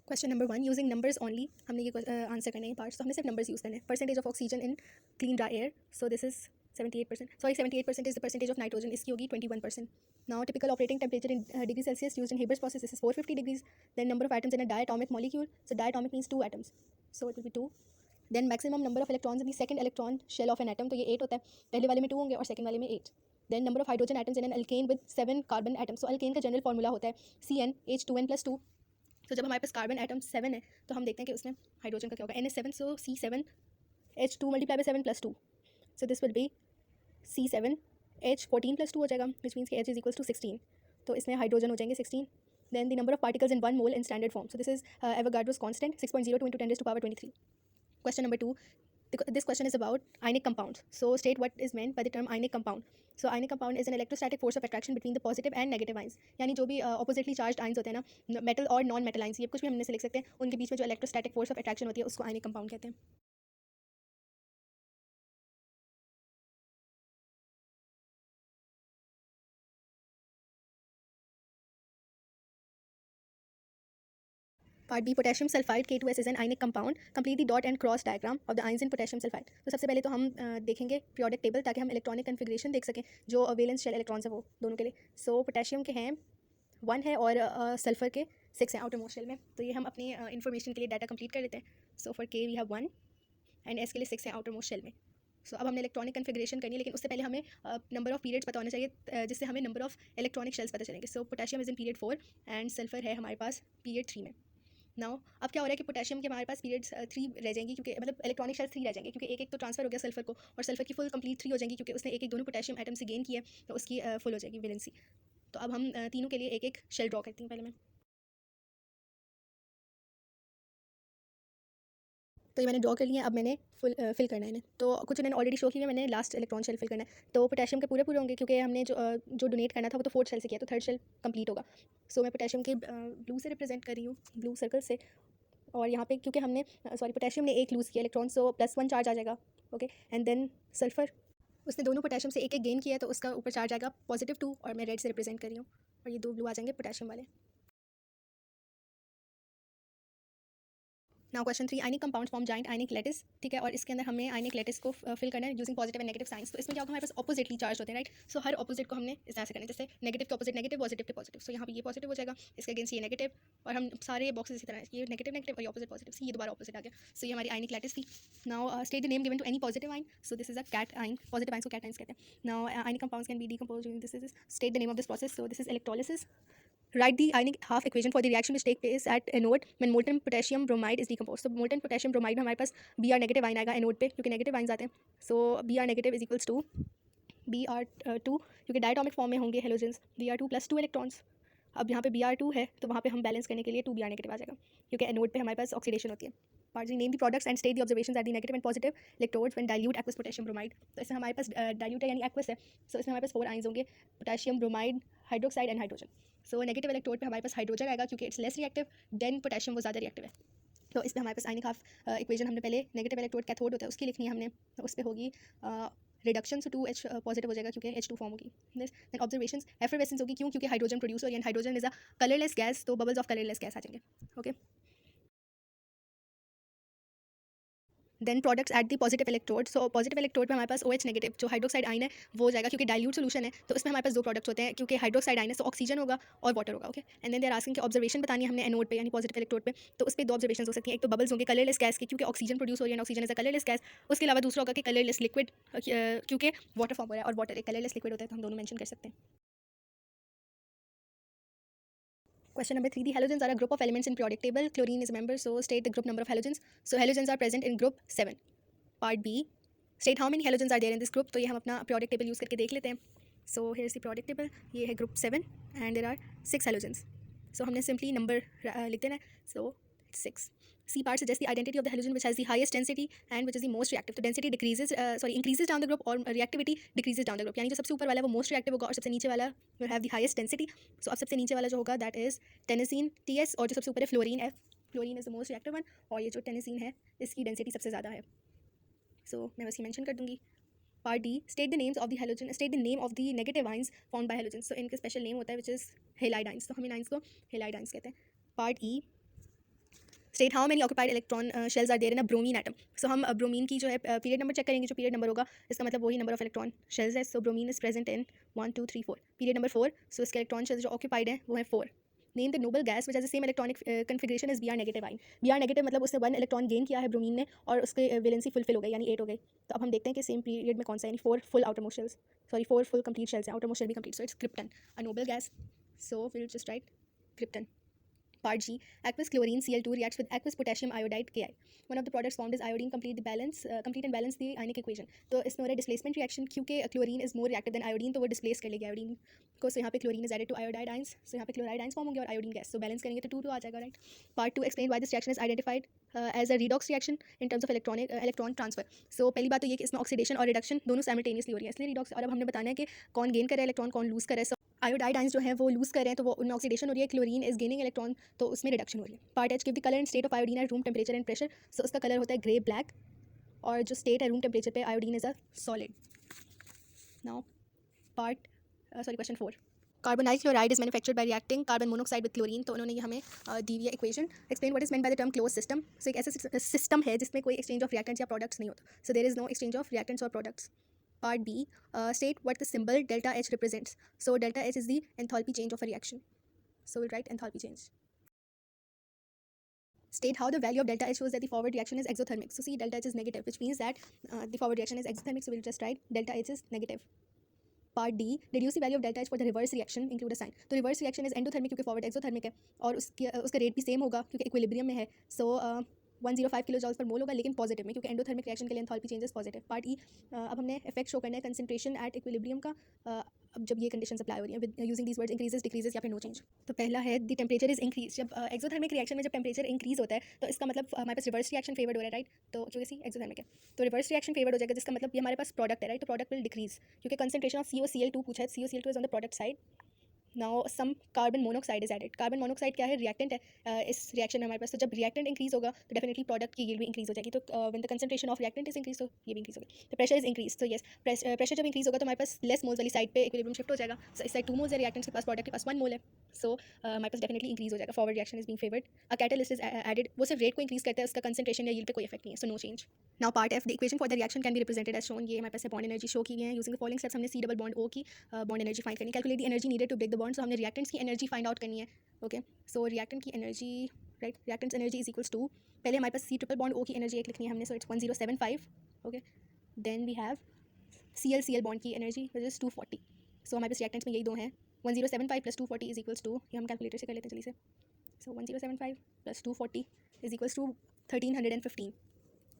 Question number 1, using numbers only हमने ये answer करने हैं पार्ट्स, तो हमने सिर्फ नंबर्स यूज़ करने हैं. Percentage of oxygen in clean dry air, so this is 78%. Sorry 78% is the percentage of nitrogen, इसकी होगी 21%. Now typical operating temperature in degree Celsius used in Haber's process, this is 450 degrees. Then number of atoms in a diatomic molecule, so diatomic means 2 atoms, so it will be 2. Then maximum number of electrons in the second electron shell of an atom, तो ये 8 होता है. पहले वाले में 2 होंगे और second वाले में 8. Then number of hydrogen atoms in an alkane with 7 carbon atoms, so alkane का जनरल फॉर्मूला होता है CnH2n+2. तो जब हमारे पास कार्बन एटम 7 है तो हम देखते हैं कि उसमें हाइड्रोजन का क्या होगा, NH7, so C7H2 multiply by 7+2, so this will be C7H14+2 हो जाएगा, विच मीन्स कि H इज इक्वल्स टू 16. तो इसमें हाइड्रोजन हो जाएंगे 16. Then the number of particles in 1 mole in standard form, so this is Avogadro's constant 6.02 into 10⁻23. Question number 2. This question is about ionic compounds. So state what is meant by the term ionic compound. So ionic compound is an electrostatic force of attraction between the positive and negative ions. यानी जो भी oppositely charged ions होते हैं ना, metal और non metal ions, ये कुछ भी हमने से लिख सकते हैं, उनके बीच में जो इलेक्ट्रोस्टैटिक फोर्स ऑफ अट्रैक्शन होती है उसको आयनिक कंपाउंड कहते हैं. Part B, potassium sulphide K2S is an ionic compound. Complete the dot and cross diagram of the ions in potassium sulphide. तो सबसे पहले तो हम देखेंगे पीरियोडिक टेबल, ताकि हम इलेक्ट्रॉनिक कन्फिग्रेशन देख सकें जो वैलेंस शेल इलेक्ट्रॉन्स है वो दोनों के लिए. सो पोटेशियम के हैं 1 है और सल्फर के 6 हैं आउटर मोस्ट शेल में. तो ये हम अपनी इन्फॉर्मेशन के लिए डाटा कंप्लीट कर लेते हैं. So for K we have 1 and S के लिए 6 हैं आउटर मोस्ट शेल में. सो अब हमने इलेक्ट्रॉनिक कन्फिग्रेशन करनी है, लेकिन उससे पहले हमें नंबर ऑफ पीरियड्स पता होना चाहिए, जिससे हमें नंबर ऑफ इलेक्ट्रॉनिक शेल्स पता चलेंगे. So potassium is in period 4 and sulphur है हमारे पास पीरियड 3 में. नाउ अब क्या हो रहा है कि पोटेशियम के हमारे पास पीरियड्स 3 रह जाएंगी, क्योंकि मतलब इलेक्ट्रॉनिक शेल्स 3 रह जाएंगे, क्योंकि एक एक तो ट्रांसफर हो गया सल्फर को, और सल्फर की फुल कंप्लीट 3 हो जाएंगी, क्योंकि उसने एक एक दोनों पोटेशियम एटम से गेन किया है, तो उसकी फुल हो जाएगी वैलेंसी. तो अब हम तीनों के लिए एक एक शेल ड्रॉ करती हूँ पहले मैं. तो ये मैंने ड्रॉ कर लिया. अब मैंने फिल करना है इन्हें. तो कुछ इन्होंने ऑलरेडी शो किया, मैंने लास्ट इलेक्ट्रॉन शेल फिल करना है. तो पोटेशियम के पूरे पूरे होंगे, क्योंकि हमने जो डोनेट करना था वो तो 4th शेल से किया, तो 3rd शेल कंप्लीट होगा. सो मैं पोटेशियम के ब्लू से रिप्रेजेंट कर रही हूँ, ब्लू सर्कल से. और यहाँ पे क्योंकि हमने पोटेशियम ने एक लूज़ किया इलेक्ट्रॉन, सो +1 चार्ज आ जाएगा. ओके, एंड देन सल्फर, उसने दोनों पोटेशियम से एक एक गेन किया है, तो उसका ऊपर चार्ज आएगा +2, और मैं रेड से रिप्रेजेंट कर रही हूँ, और ये 2 ब्लू आ जाएंगे पोटेशियम वाले. Now question 3, ionic compound form giant ionic lattice. ठीक है, और इसके अंदर हमें आयनिक लेटिस को फिल करना है using positive and negative science. तो इसमें क्या होगा, हमारे पास ऑपोजिटली चार्ज होते हैं, राइट. सो हर ऑपोजिट को हमने इस तरह से करना है, जैसे नेगेटिव के ऑपोजिट नेगेटिव, पॉजिटिव के पॉजिटिव. सो यहाँ पे ये पॉजिटिव हो जाएगा, इसके अगेंस्ट ये नेगेटिव, और हम सारे बॉक्सेस इसी तरह, ये नेगेटिव नेगेटिव और ये ऑपोजिट पॉजिटिव. सी ये दोबारा ऑपोजिट आ गया. सो ये हमारी आयनिक लेटिस थी. Now state the name given to any positive ion. So this is a cation. Positive ions को कैट आइंस कहते हैं. Now ionic compounds can be decomposed using this is state the name of this process. So this is electrolysis. Write the ionic half equation for the reaction which take place at anode when molten potassium bromide is decomposed. So molten potassium bromide में हमारे पास Br negative आइन आएगा anode पे, क्योंकि negative ions आते हैं. So Br negative is equals to Br2, क्योंकि diatomic form में होंगे हेलोजेंस, Br2 + 2 इलेक्ट्रॉन्स. अब यहाँ पे Br2 है, तो वहाँ पे हम बैलेंस करने के लिए 2 Br नेगेटिव आ जाएगा, क्योंकि एनोड पे हमारे पास ऑक्सीडेशन होती है. Part G, name the products and state the observations at the negative and positive electrodes when dilute aqueous potassium bromide. तो इसमें हमारे पास डाइल्यूट है यानी एक्वस है. सो इसमें हमारे पास 4 आइंस होंगे, potassium bromide, hydroxide and hydrogen. So negative electrode पे हमारे पास हाइड्रोजन आएगा, क्योंकि it's less reactive than potassium, वो ज़्यादा रिएक्टिव है. तो इस पर हमारे पास आयनिक हाफ इक्वेशन हमने पहले नेगेटिव इलेक्ट्रोड कैथोड होता है उसकी लिखनी है हमने. तो उस पर होगी रिडक्शन, सो 2H पॉजिटिव हो जाएगा, क्योंकि H2 फॉर्म होगी. देन ऑब्जर्वेशंस, एफरवेसेंस होगी, क्यों, क्योंकि हाइड्रोजन प्रोड्यूस हो रही है, hydrogen is a colourless gas, तो बबल्स ऑफ कलरलेस गैस आ जाएंगे. Okay, then products at the positive electrode. So positive electrode पे हमारे पास OH नेगेटिव जो हाइड्रोक्साइड आइन है वो हो जाएगा, क्योंकि डाइल्यूट सोल्यूशन है, तो इसमें हमारे पास 2 प्रोडक्ट्स होते हैं, क्योंकि हाइड्रोक्साइड आइन है, सो ऑक्सीजन होगा और वाटर होगा. Okay, and then they're asking कि ऑब्जर्वेशन बतानी है हमने एनोड पे यानी पॉजिटिव इलेक्ट्रोड पे. तो उस पर 2 ऑब्जर्वेशन हो सकती हैं. एक तो बबल्स होंगे कलरलेस गैस के, क्योंकि ऑक्सीजन प्रोड्यूस हो रही है, oxygen is a colourless gas. उसके अलावा दूसरा होगा कि कलरलेस लिक्विड, क्योंकि वाटर फॉर्म हो रहा है, और वाटर एक कलरलेस लिक्विड होता है, तो हम दोनों मेंशन कर सकते हैं. Question number 3, the halogens are a group of elements in periodic table. Chlorine is a member, so state the group number of halogens. So halogens are present in group 7. Part B, state how many halogens are there in this group. तो ये हम अपना periodic table use करके देख लेते हैं. So here's the periodic table. ये है group 7 and there are 6 halogens. So हमने simply number लिख देना है. So 6. C part suggests the identity of the halogen which has the highest density and which is the most reactive. तो density increases down the group और reactivity decreases down the group. यानी जो सबसे ऊपर वाला है वो most reactive होगा और सबसे नीचे वाला will have the highest density. So अब सबसे नीचे वाला जो होगा that is tennessine TS, और जो सबसे ऊपर है fluorine F. Fluorine is the most reactive one, और ये जो tennessine है इसकी density सबसे ज़्यादा है. So मैं उसकी mention कर दूँगी. Part D, state the names of the halogen, state the name of the negative ions found by halogens. So इनका special name होता है which is halide ions. तो हम इन ions को halide ions कहते हैं. Part E, state how many occupied electron shells are there in a bromine atom. So हम bromine की जो है पीरियड नंबर चेक करेंगे, जो पीरियड नंबर होगा इसका मतलब वही नंबर ऑफ इलेक्ट्रॉन शेल्स है। So bromine is present in 1 2 3 4, period number 4। So इसके इलेक्ट्रॉन शेल्स जो ऑक्यूपाइड है वो है 4। Name the noble gas which has the same electronic configuration is Br negative ion. Br negative मतलब उसने 1 electron gain किया है ब्रोमीन ने और उसके वैलेंसी फुलफिल हो गई यानी 8 हो गई। तो अब हम देखते हैं कि सेम पीरियड में कौन सा, यानी 4 full outermost shells, sorry 4 full complete shells हैं, आउटरमोस्ट शेल भी complete. So it's krypton, a noble gas. So we will just write krypton. Part G, aqueous chlorine Cl2 reacts with aqueous potassium iodide Ki. One of the products formed is iodine, complete and balance the ionic equation. तो इसमें हो रहा है displacement reaction, क्योंकि chlorine is more reactive than iodine, तो वो displace कर लेगी आयोडीन को। सो यहाँ पे chlorine is added to iodide ions, so यहाँ पे क्लोराइड आइंस फॉर्म होंगे और आयोडीन गैस, सो बैलेंस करेंगे तो 2 2 आ जाएगा, right. Part 2, explain why this reaction is identified as a redox reaction in terms of electron transfer. So पहली बात तो ये कि इसमें ऑक्सीडेशन और रिडक्शन दोनों साइमल्टेनियसली हो रही है, इसलिए रिडॉक्स। और अब हमने बताना है कि कौन गेन कर रहा है इलेक्ट्रॉन, कौन लूज कर रहा है। आयोडाइड आइंस जो है वो लूज कर रहे हैं तो वो उनमें ऑक्सीडेशन हो रही है, क्लोरीन इज गेनिंग इलेक्ट्रॉन तो उसमें रिडक्शन हो रही है। Part H, give the colour and state of iodine at room temperature and pressure. So उसका कलर होता है ग्रे ब्लैक, और जो स्टेट है रूम टेम्परेचर पे, iodine is a solid. Now part question 4, carbonyl chloride is manufactured by reacting carbon monoxide with chlorine. तो उन्होंने ये हमें दी हुई है equation. Explain what is meant by the term close system. So एक ऐसा सिस्टम है जिसमें कोई एक्सचेंज ऑफ रिएक्टेंट्स या प्रोडक्ट्स नहीं होता। So there is no exchange of reactants और products. Part B, state what the symbol delta H represents. So delta H is the enthalpy change of a reaction. So we'll write enthalpy change. State how the value of delta H shows that the forward reaction is exothermic. So see, delta H is negative, which means that the forward reaction is exothermic. So we'll just write delta H is negative. Part D, deduce the value of delta H for the reverse reaction, include a sign. तो reverse reaction is endothermic क्योंकि forward exothermic है, और उसका rate भी same होगा क्योंकि equilibrium में है। सो 105 किलो जॉल्स पर मोल होगा, लेकिन पॉजिटिव में, क्योंकि एंडोथर्मिक रिएक्शन के लिए एंथैल्पी चेंजेस पॉजिटिव। पार्ट ई, अब हमने इफेक्ट शो करना है कंसंट्रेशन एट इक्विलिब्रियम का, अब जब ये कंडीशन अप्लाई हो रही है with using these words increases, decreases या फिर नो चेंज। तो पहला है द टेम्परेचर इज इंक्रीज। जब एक्सोथर्मिक रिएक्शन में जब टेम्परेचर इंक्रीज होता है तो इसका मतलब हमारे पास रिवर्स रिएक्शन फेवर्ड हो रहा है, राइट। तो क्योंकि सी एक्सोथर्मिक है तो रिवर्स रिएक्शन फेवर्ड हो जाएगा, जिसका मतलब ये हमारे पास प्रोडक्ट है, राइट। तो प्रोडक्ट विल डिक्रीज क्योंकि कंसंट्रेशन ऑफ COCl2 पूछा है, COCl2 is on the product side. Now some carbon monoxide is added. Carbon monoxide क्या है, रिएक्टेंट है इस रिएक्शन में हमारे पास। तो जब रिएक्टेंट इंक्रीज होगा तो डेफिनेटली प्रोडक्ट की यील्ड भी इंक्रीज हो जाएगी। तो when the concentration of reactant is increase तो ये भी इंक्रीज होगी। तो प्रेशर इज इंक्रीज, तो यस प्रेशर जब इंक्रीज होगा तो हमारे पास लेस मोल्स वाली साइड पे इक्विलिब्रियम शिफ्ट हो जाएगा। सो इस साइड 2 मोल्स है रिएक्टेंट्स के पास, प्रोडक्ट के पास 1 मोल है। सो हमारे पास डेफिनेटली इंक्रीज हो जाएगा, forward reaction is being favoured. A catalyst is added, वो सिर्फ रेट को इंक्रीज करता है, उसका कंसंट्रेशन या यील्ड पे कोई इफेक्ट नहीं है, so no change. Now part F, the equation for the reaction can be represented as shown. ये हमारे पास बॉन्ड एनर्जी शो की हुई है यूजिंग द फॉलोइंग स्टेप्स। हमने C डबल बॉन्ड O की बॉन्ड एनर्जी फाइंड करनी, calculate the energy needed to break the bond. So हमने रिएक्टेंट्स की एनर्जी फाइंड आउट करनी है, ओके। सो रिएक्टेंट की energy, right, reactants energy is equals to, पहले हमारे पास C ट्रिपल बॉन्ड O की एनर्जी एक लिखनी है हमने, so it's 1075, okay. Then we have Cl bond की एनर्जी विच इज 240। सो हमारे पास रिएक्टेंट्स में यही दो हैं, 1075 प्लस 240 इज इक्वल्स टू, ये हम कैलकुलेटर से कर लेते हैं जल्दी से। So 1075 plus 240 is equals to 1315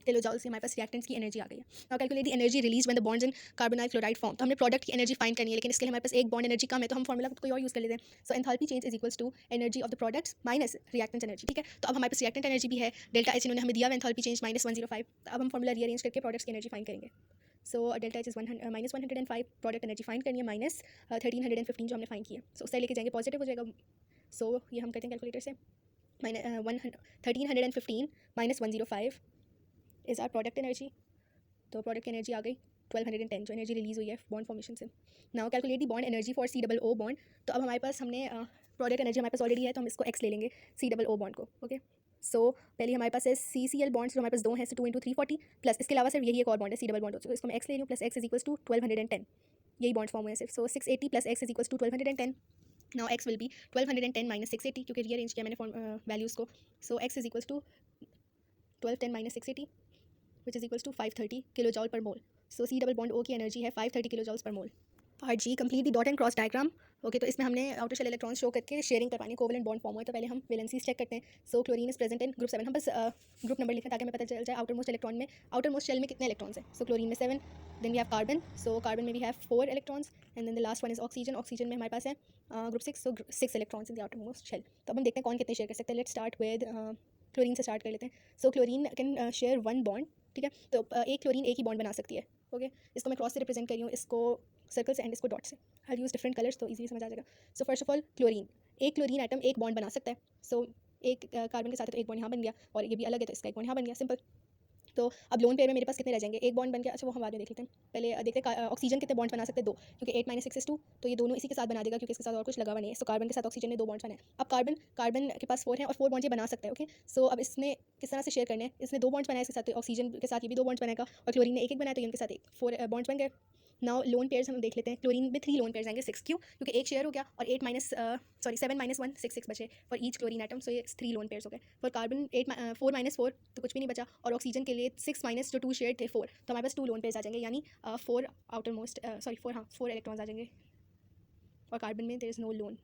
kilo joule से हमारे पास रिएक्टेंट्स की एनर्जी आ गई है। Now calculate the energy release when the bonds in carbonyl chloride form. तो हमने प्रोडक्ट की एनर्जी फाइंड करनी है, लेकिन इसके लिए हमारे पास एक बॉन्ड एनर्जी कम है, तो हम फॉर्मूला कोई और यूज़ कर लेते हैं। So enthalpy change is equals to energy of the products minus reactant energy, ठीक है। तो अब हमारे पास रिएक्टेंट एनर्जी भी है, डेल्टा एच इन्होंने हमें दिया हुआ एंथैल्पी चेंज -105। तो अब हम फॉर्मूला रीअरेंज करके प्रोडक्ट्स की एनर्जी फाइंड करेंगे। So delta H is -105, product energy find करनी है माइनस 1315 जो हमने फाइंड किया। सो उस साइड लेके जाएंगे, पॉजिटिव हो जाएगा। सो ये हम करते हैं कैलकुलेटर से, 1315 minus 105 is our product energy. तो प्रोडक्ट की एनर्जी आ गई 1210 जो एनर्जी रिलीज हुई है बॉन्ड फॉर्मेशन से। Now calculate the bond energy for C double O bond. तो अब हमारे पास हमने प्रोडक्ट एनर्जी हमारे पास ऑलरेडी है, तो हम इसको X ले लेंगे C डबल O बॉन्ड को, ओके। सो पहले हमारे पास है CCl बॉन्ड्स जो हमारे पास 2 हैं, सो 2 × 340 प्लस इसके अलावा सिर्फ यही एक और बॉन्ड है C डबल बॉन्ड, तो इसको मैं X ले रही हूँ, plus X is equals to 1210, यही बॉन्ड फॉर्म हुए हैं सिर्फ। So 680 plus X is equals to 1210। Now X will be 1210 minus 680 क्योंकि रीअरेंज किया मैंने वैल्यूज़ को। So X is equals to 1210 minus 680 which is equals to 530 kilojoule per mole. So C double bond O की energy है 530 kilojoules per mole. Part G, complete the dot and cross diagram, okay. तो इसमें हमने outer shell electron show करके sharing करवानी है, covalent bond form हुआ है। तो पहले हम वैलेंसीज चेक करते हैं। So chlorine is present in group 7, हम बस ग्रुप नंबर लिखें ताकि हमें पता चल जाए आउटर मोस्ट इलेक्ट्रॉन में, आउटर मोस्ट शेल में कितने इलेक्ट्रॉन्स हैं। सो क्लोरीन में 7, then we have carbon, so carbon में we have 4 electrons, and then the last one is oxygen. Oxygen में हमारे पास है group 6, so 6 electrons in the outermost shell. तो अब हम देखते हैं कौन कितने शेयर कर सकते हैं। लेट्स स्टार्ट विद क्लोरीन से स्टार्ट कर लेते हैं। So chlorine can share 1 bond, ठीक है। तो एक क्लोरीन एक ही बॉन्ड बना सकती है, ओके। इसको मैं क्रॉस से रिप्रेजेंट कर रही हूँ, इसको सर्कल से एंड इसको डॉट से। आई यूज़ डिफरेंट कलर्स तो इजीली समझ आ जाएगा। सो फर्स्ट ऑफ ऑल क्लोरीन, एक क्लोरीन एटम एक बॉन्ड बना सकता है। सो एक कार्बन के साथ है तो एक बॉन्ड यहाँ बन गया, और ये भी अलग है तो इसका एक बॉन्ड यहाँ बन गया, सिंपल। तो अब लोन पेयर में मेरे पास कितने रह जाएंगे, एक बॉन्ड बन गया, अच्छा वो हम बाद में देख लेते हैं, पहले देखते हैं ऑक्सीजन कितने बॉन्ड बना सकते हैं, 2, क्योंकि 8 - 6 is 2, तो ये दोनों इसी के साथ बना देगा क्योंकि इसके साथ और कुछ लगा हुआ नहीं है। सो कार्बन के साथ ऑक्सीजन ने 2 बॉन्ड्स बनाए। अब कार्बन के पास 4 है और 4 बॉन्ड ये बना सकता है। ओके, सो अब इसने किस तरह से शेयर करने हैं, इसने 2 बॉन्ड्स बनाए इसके साथ, तो ऑक्सीजन के साथ ये भी 2 बॉन्ड्स बनाएगा और क्लोरीन ने एक बनाया, तो इनके साथ 4 बॉन्ड्स बन गए। नाउ लोन पेयर्स हम देख लेते हैं। क्लोरीन में 3 लोन पेयर्स आएंगे, 6, क्यों, क्योंकि एक शेयर हो गया और 7 - 1 6 बचे फॉर ईच क्लोरीन एटम, सो ये 3 लोन पेयर्स हो गए। फॉर कार्बन 4 - 4 तो कुछ भी नहीं बचा, और ऑक्सीजन के लिए 6 - जो 2 शेयर थे 4, तो हमारे पास 2 लोन पेयर्स आ जाएंगे, यानी 4 इलेक्ट्रॉन्स आ जाएंगे, और कार्बन में there is no lone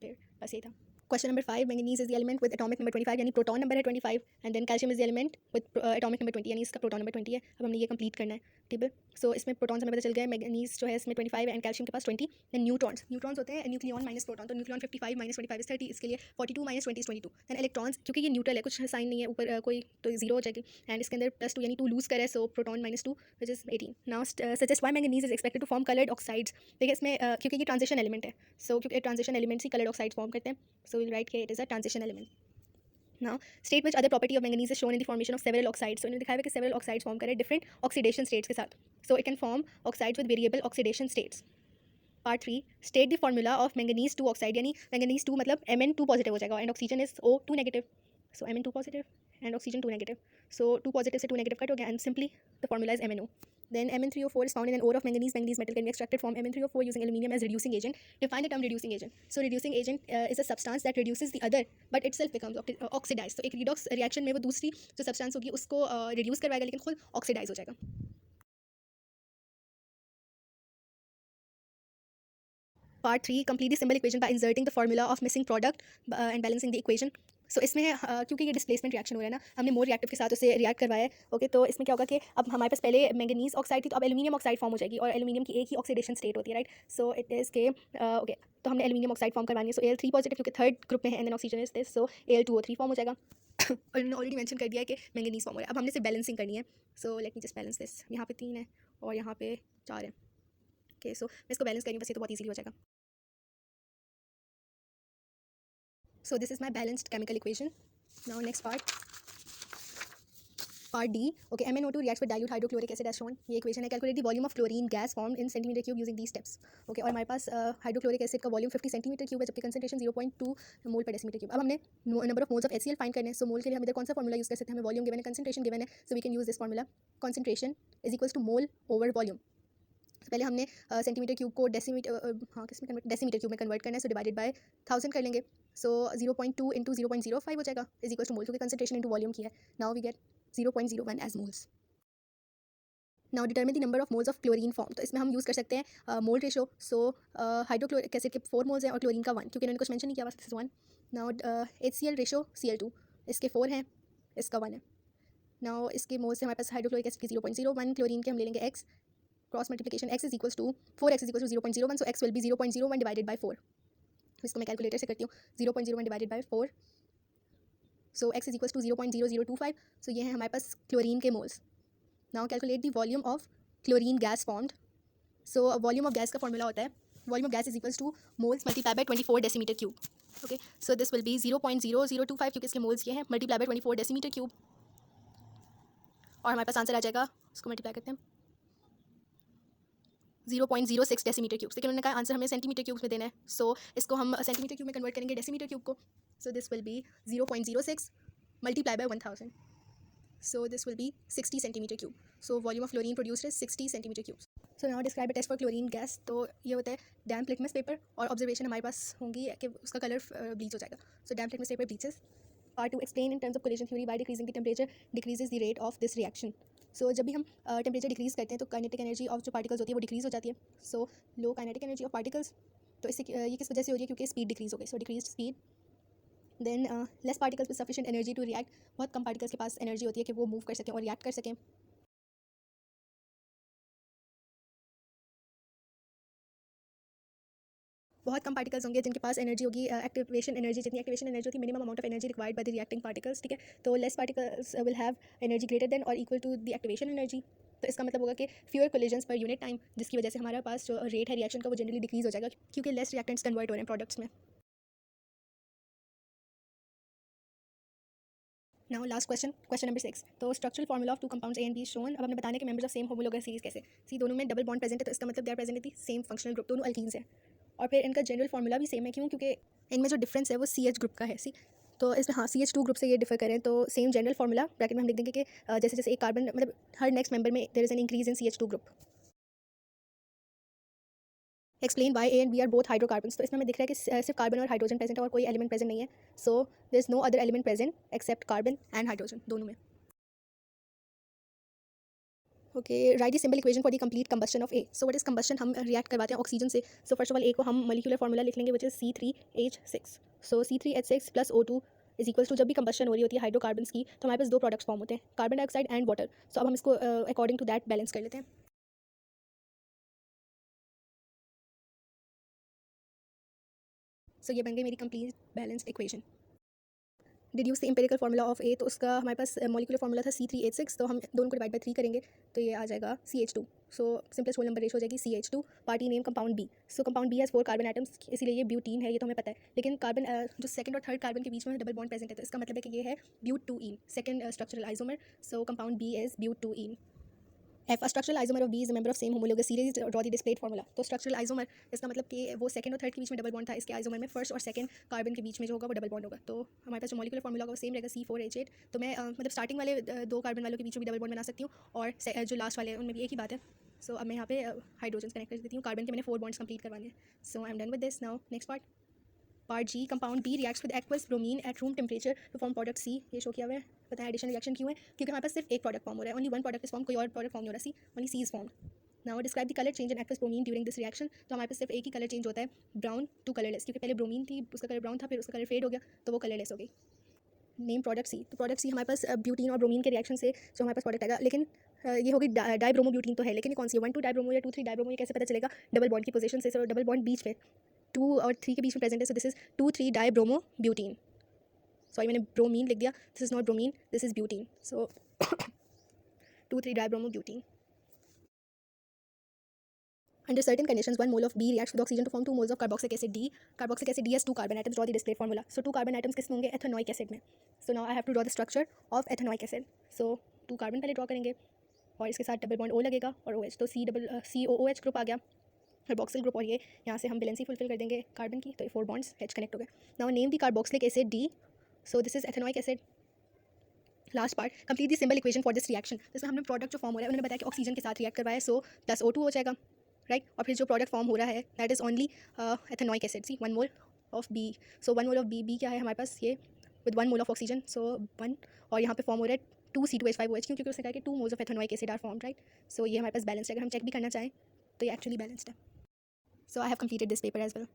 pair. बस ये था। Question number 5, manganese is the element with atomic number 25, यानी प्रोटॉन नंबर है 25, and then calcium is the element with atomic number 20, यानी इसका प्रोटॉन नंबर 20 है। अब हमने ये कंप्लीट करना है, ठीक है। सो इसमें प्रोटॉन्स हमें पता चल गया है, मैंगनीज जो है इसमें 25 है एंड कैल्शियम के पास 20। देन न्यूट्रॉन्स होते हैं न्यूक्लियन माइनस प्रोटॉन, तो न्यूक्लियन 55 - 25 30, इसके लिए 42 - 20 is 22। देन इलेक्ट्रॉन्स, क्योंकि ये न्यूट्रल है, कुछ साइन नहीं है ऊपर कोई, तो 0 हो जाएगी, एंड इसके अंदर +2 यानी 2 लूज करे, so proton -2 which is 18। Now suggest why manganese is expected to form coloured oxides. देखिए इसमें क्योंकि ये ट्रांजिशन एलिमेंट है, सो क्योंकि ट्रांजिशन एलिमेंट्स ही कलर्ड ऑक्साइड्स फॉर्म करते हैं, सो विल राइट के it is a transition element. Now, state which other property of manganese is shown in the formation of several oxides. So इन्होंने दिखाया है कि several oxides form करे different oxidation states के साथ. So it can form oxides with variable oxidation states. Part 3, state the formula of manganese 2 oxide, यानी manganese 2 मतलब Mn2 positive हो जाएगा and oxygen is O2 negative. So Mn2 positive and oxygen 2 negative. So 2 positive से 2 negative cut हो गया and simply the formula is MnO. Then Mn3O4 is found in an ore of manganese. Manganese metal can be extracted from Mn3O4 using aluminium as reducing agent. Define the term reducing agent. So reducing agent is a substance that reduces the other but itself becomes oxidized. So एक redox reaction में वो दूसरी जो substance होगी उसको reduce करवाएगा लेकिन खुद oxidize हो जाएगा. Part 3, complete the symbol equation by inserting the formula of missing product and balancing the equation. So इसमें क्योंकि ये डिस्प्लेसमेंट रिएक्शन हो रहा है ना, हमने मोर रिएक्टिव के साथ उसे रिएक्ट करवाया है. ओके, तो इसमें क्या होगा कि अब हमारे पास पहले मैंगनीज ऑक्साइड थी, तो अब एल्यूमिनियम ऑक्साइड फॉर्म हो जाएगी, और एल्यूमिनियम की एक ही ऑक्सीडेशन स्टेट होती है, राइट. सो इट इज़ के ओके, तो हमने एल्यूमिनियम ऑक्साइड फॉर्म करवानी है. सो Al3 पॉजिटिव क्योंकि थर्ड ग्रुप में है, and then oxygen is this, so Al2O3 form हो जाएगा. और इन्होंने ऑलरेडी मेंशन कर दिया है कि मैंगनीज फॉर्म हो रहा है. अब हमने सिर्फ बैलेंसिंग करनी है. So let me just balance this. यहाँ पे 3 है और यहाँ पे 4 है. ओके, सो मैं इसको बैलेंस करूँ बस, ये तो बहुत ईजिली हो जाएगा. So this is my balanced chemical equation. Now next part D. Okay, MnO2 reacts with dilute hydrochloric acid as shown. ये equation है. Calculate the volume of chlorine gas formed in centimeter cube using these steps. Okay, और हमारे पास hydrochloric acid का volume 50 centimetre cube है, जबकि concentration 0.2 मोल पर decimetre cube. अब हमने number of moles of HCl find करने हैं. सो मोल के लिए हम इधर कौन सा फॉर्मूला यूज कर सकते हैं, हमें वॉल्यूम गिवन है, कंसंट्रेशन गिवन है, so we can use this formula. Concentration is equals to mole over volume. पहले हमने सेंटीमीटर क्यूब को डेसीमीटर क्यूब में कन्वर्ट करना है, सो डिवाइडेड बाय 1000 कर लेंगे. सो 0.2 इंटू 0.05 हो जाएगा इज इक्वल टू मोल, क्योंकि कंसंट्रेशन इंटू वॉल्यूम की है. Now we get 0.01 as moles. Now determine the number of moles of chlorine form. तो इसमें हम यूज़ कर सकते हैं mole ratio. So hydrochloric acid के 4 मोल्स हैं और क्लोरीन का 1, क्योंकि इन्होंने कुछ मेंशन नहीं किया, बस 1. नाउ HCl रेशो Cl2, इसके 4 हैं, इसका 1 है. नाउ इसके मोल्स से हमारे पास हाइड्रोक्लोरिक एसिड की 0.01, क्लोरीन के हम ले लेंगे x, cross multiplication x is equals to 4x is equals to 0.01, so x will be 0.01 divided by 4. इसको मैं कैलकुलेटर से करती हूँ. 0.01 divided by 4, so x is equals to 0.0025. So ये है हमारे पास क्लोरीन के moles. Now calculate the volume of chlorine gas formed. So volume of gas का फॉर्मूला होता है, volume of gas is equals to moles multiply by 24 decimetre cube. Okay, so this will B 0.0025, क्योंकि इसके moles ये हैं, multiply by 24 decimetre cube, और हमारे पास answer आ जाएगा. इसको मल्टीप्लाई करते हैं 0.06 डेसीमीटर क्यूब्स. लेकिन उन्होंने कहा आंसर हमें सेंटीमीटर क्यूब्स में देना है, सो इसको हम सेंटीमीटर क्यूब में कन्वर्ट करेंगे डेसीमीटर क्यूब को. So this will be 0.06 multiply by 1000, so this will be 60 centimetre cube. So volume of chlorine produced is 60 centimetre cubes. So now describe a test for chlorine gas. तो ये होता है damp litmus paper, और observation हमारे पास होंगी कि उसका कलर ब्लीच हो जाएगा. So damp litmus paper bleaches. Part 2, explain in terms of collision theory why decreasing the temperature decreases the rate of this reaction. So जब भी हम टेम्परेचर डिक्रीज़ करते हैं तो काइनेटिक एनर्जी ऑफ जो पार्टिकल्स होती है वो डिक्रीज़ हो जाती है. सो लो काइनेटिक एनर्जी ऑफ पार्टिकल्स, तो इससे ये किस वजह से हो रही है, क्योंकि स्पीड डिक्रीज़ हो गई. So decrease speed, then less particles with sufficient energy to react. बहुत कम पार्टिकल्स के पास एनर्जी होती है कि वो मूव कर सकें और रिएक्ट कर सकें. बहुत कम पार्टिकल्स होंगे जिनके पास एनर्जी होगी, एक्टिवेशन एनर्जी, जितनी एक्टिवेशन एनर्जी होती है, minimum amount of energy required by the reacting particles. ठीक है, तो less particles will have energy greater than और equal to the activation energy. तो इसका मतलब होगा कि fewer collisions per unit time, जिसकी वजह से हमारे पास जो रेट है रिएक्शन का वो जनरली डिक्रीज़ हो जाएगा, क्योंकि लेस रिएक्टेंट्स कन्वर्ट हो रहे हैं प्रोडक्ट्स में. Now last question number 6। तो structural formula of two compounds A and be shown. अब हमने बताने के members of same homologous series कैसे। सी दोनों में डबल बॉन्ड प्रेजेंट है, तो इसका मतलब they are present in the same functional group, दोनों अल्कीन्स है। और फिर इनका जनरल फार्मूला भी सेम है, क्यों? क्योंकि इनमें जो डिफरेंस है वो सी एच ग्रुप का है। सी तो इसमें हाँ सी एच टू ग्रुप से ये डिफर करें तो सेम जनरल फार्मूला ब्रैकेट में हम लिख देंगे कि जैसे जैसे एक कार्बन मतलब हर नेक्स्ट मेंबर में there is an increase in C H two group. Explain why A and B are both hydrocarbons. तो इसमें हमें दिख रहा है कि सिर्फ कार्बन और हाइड्रोजन प्रेजेंट है और कोई एलिमेंट प्रेजेंट नहीं है। So there is no other element present except carbon and hydrogen दोनों में। Okay, write the simple equation for the complete combustion of A. So what is combustion? हम react करवाते हैं ऑक्सीजन से। So first of all A को हम molecular formula लिख लेंगे which is C3H6। So C3H6 plus O2 is equals to, जब भी कंबस्शन हो रही होती है हाइड्रोकार्बन्स की तो हमारे पास दो प्रोडक्ट्स फॉर्म होते हैं, कार्बन डाइऑक्साइड एंड वाटर। सो अब हम इसको अकॉर्डिंग टू दैट बैलेंस कर लेते हैं। सो ये बन गई मेरी complete balanced equation. Deduce the empirical formula of A. तो उसका हमारे पास मॉलिकुलर फार्मूला था C3H6, तो हम दोनों को डिवाइड बाय 3 करेंगे तो ये आ जाएगा CH2। So simplest whole number ratio हो जाएगी CH2। Part E name compound B. So compound B has 4 carbon atoms, इसीलिए ये ब्यूटीन है, ये तो हमें पता है। लेकिन कार्बन जो सेकंड और थर्ड कार्बन के बीच में डबल बॉन्ड प्रेजेंट है, तो इसका मतलब है कि ये है but two ene, second structural isomer. So compound B is but two ene. F, a structural isomer of B is a member of same homologous series. Draw the displayed formula. तो structural isomer इसका मतलब कि वो सेकंड और थर्ड के बीच में डबल बॉन्ड था, इसके आइसोमर में फर्स्ट और सेकंड कार्बन के बीच में जो होगा वो डबल बॉन्ड होगा। तो हमारे पास जो मॉलिकुलर फार्मूला होगा वो सेम रहेगा C4H8। तो मैं मतलब स्टार्टिंग वाले दो कार्बन वालों के बीच में भी डबल बॉन्ड बना सकती हूँ और जो लास्ट वाले हैं उनमें भी एक ही बात है। सो अब मैं यहाँ पे हाइड्रोजन कनेक्ट कर देती हूँ, कार्बन के मैंने 4 बॉन्ड्स कंप्लीट करवाने हैं। So I am done with this. Now next part. Part G, compound B reacts with aqueous bromine at room temperature to form product C. ये शो किया हुआ है। पता है एडिशन रिएक्शन क्यों है? क्योंकि हमारे पास सिर्फ एक प्रोडक्ट फॉर्म हो रहा है, only one product is form, कोई और प्रोडक्ट फॉर्म नहीं हो रहा। C only C is form. Now describe the colour change in aqueous bromine during this reaction. तो हमारे पास सिर्फ एक ही कलर चेंज होता है, ब्राउन टू कलरलेस, क्योंकि पहले ब्रोमीन थी उसका कलर ब्राउन था, फिर उसका कलर फेड हो गया तो वो कलरलेस हो गई। Name product C. तो प्रोडक्ट सी हमारे पास ब्यूटीन और ब्रोमीन के रिएक्शन से जो हमारे पास प्रोडक्ट आएगा, लेकिन ये होगी डाइब्रोमो ब्यूटीन तो है, लेकिन कौन सी 1,2 डाइब्रोमो या 2,3 डाइब्रोमो, ये कैसे पता चलेगा? डबल बॉन्ड की पोजीशन से। डबल बॉन्ड बीच में 2 और 3 के बीच में प्रेजेंट है, सो this is 2,3 dibromo butene. Sorry मैंने ब्रोमीन लिख दिया, this is not bromine, this is butene. So 2,3 dibromo butene. Under certain conditions, 1 mole of B reacts with oxygen to form 2 moles of carboxylic acid D. Carboxylic acid D has 2 carbon atoms. Draw the displayed formula. So 2 carbon atoms किसमें होंगे? Ethanoic acid में. So now I have to draw the structure of ethanoic acid. So 2 carbon पहले draw करेंगे और इसके साथ double bond O लगेगा और OH, तो COOH ग्रुप आ गया, कार्बोक्सिल ग्रुप। और ये यहाँ से हम वैलेंसी फुलफिल कर देंगे कार्बन की, तो ये 4 बॉन्ड्स H कनेक्ट हो गए। Now name the carboxylic acid D. So this is ethanoic acid. Last part, complete the symbol equation for this reaction. इसमें हमने प्रोडक्ट जो फॉर्म हो रहा है उन्होंने बताया कि ऑक्सीजन के साथ रिएक्ट करवाया, सो प्लस O2 हो जाएगा, राइट। और फिर जो प्रोडक्ट फॉर्म हो रहा है that is only ethanoic acid. C 1 mole of B. सो 1 मोल ऑफ बी क्या है हमारे पास? ये with 1 mole of oxygen, so 1, और यहाँ पे फॉर्म हो रहा है 2C2H5OH, क्योंकि उसने कहा कि 2 moles of ethanoic acid are form, right. So ये हमारे पास बैलेंस्ड है। अगर हम चेक भी करना चाहें तो ये एक्चुअली बैलेंस्ड है। So I have completed this paper as well.